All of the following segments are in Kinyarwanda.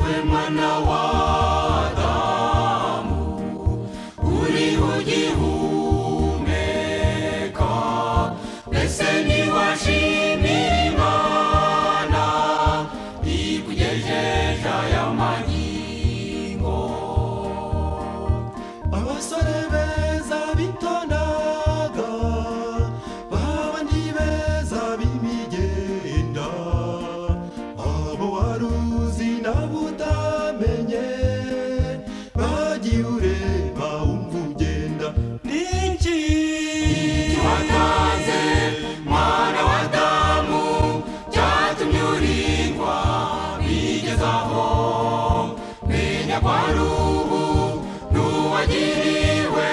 we mwana wa Adamu uri ugihumeka mbese ntiwashimira Imana ikugejeje aya magingo abasore beza bitondaga babandi beza b'imigenda abo waruzi nabo utamenye bagiye ureba wumva ugenda n'iki watanze mwana wa Adamu cyatumye urindwa bigezaho menya ko ari ubu n'uwagiriwe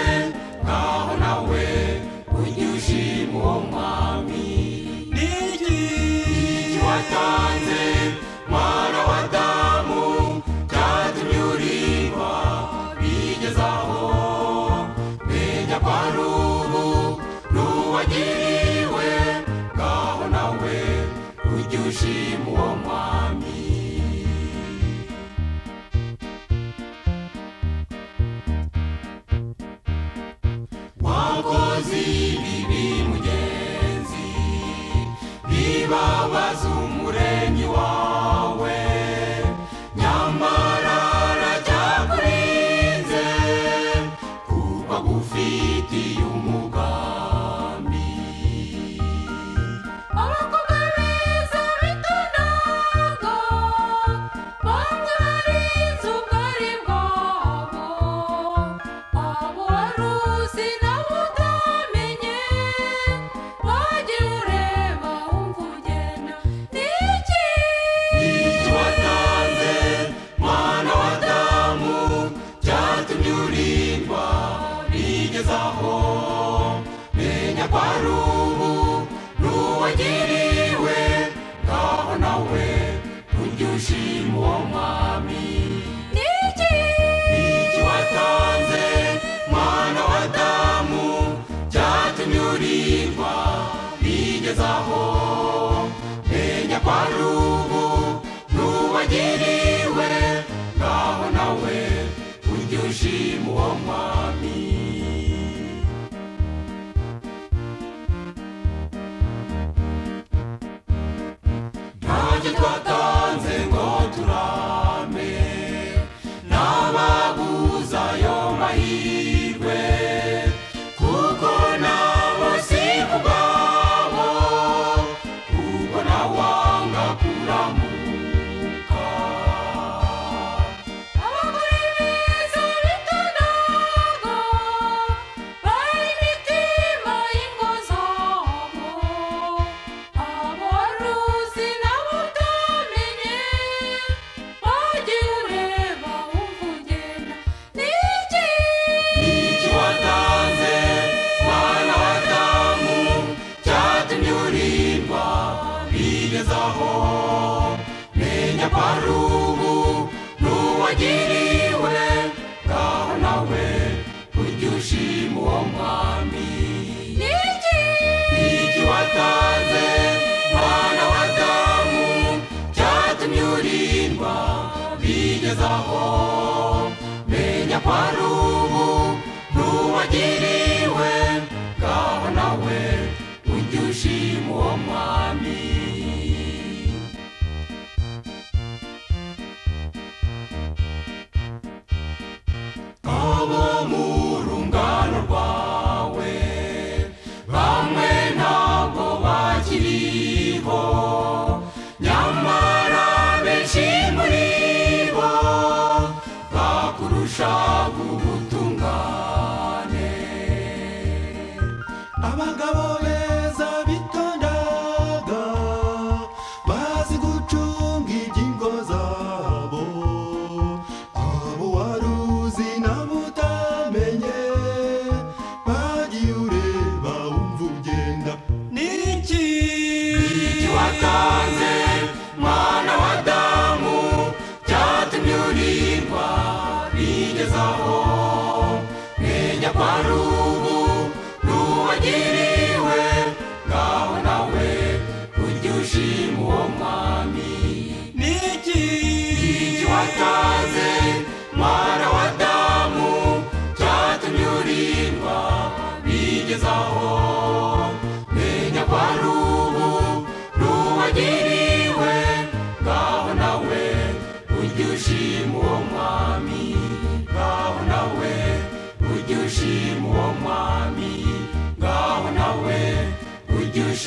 ngaho nawe ujye ushima uwo mwami n'iki watanze mwana wa Adamu cyatumye urindwa bigezaho menya ko ari ubu n'uwagiriwe ngaho nawe ujye ushima uwo mwami wakoze ibibi mugenzi bibabaza umuremyi wawe nyamara aracyakurinze kuko agufitiye umugambi abakobwa beza bitondaga bamwe barinze ubwari bwabo abo waruzi nabo utamenye wagiye ureba wumva ugenda n'iki watanze mwana wa Adamu cyatumye urindwa bigezaho menya ko ari ubu n'uwagiriwe ngaho nawe ujye ushima uwo mwami n'iki watanze mwana wa Adamu cyatumye urindwa bigezaho menya ko ari ubu n'uwagiriwe ngaho nawe ujye ushima uwo mwami ntacyo twatanze ngo turame n'ababuza ayo mahirwe kuko nabo si ku bwabo kuko nawanga kuramuka abagore beza bitondaga bari imitima y'ingo zabo abo waruzi nabo utamenye wagiye ureba wumva ugenda n'iki watanze mwana wa Adamu cyatumye urindwa bigezaho menya ko ari ubu n'uwagiriwe ngaho nawe ujye ushima uwo mwami n'iki watanze mwana wa Adamu cyatumye urindwa bigezaho menya ko ari ubu n'uwagiriwe ngaho nawe ujye ushima uwo mwami abo mu rungano rwawe bamwe ntabwo bakiriho nyamara benshi muri bo bakurusha ubutungane abagabo beza bitondaga bazi gucunga ingingo zabo abo waruzi nabo utamenye bagiye ureba wumva ugenda n'iki watanze mwana wa Adamu cyatumye urindwa bigezaho menya ko ari ubu n'uwagiriwe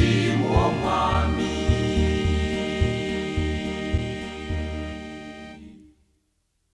ibyishimo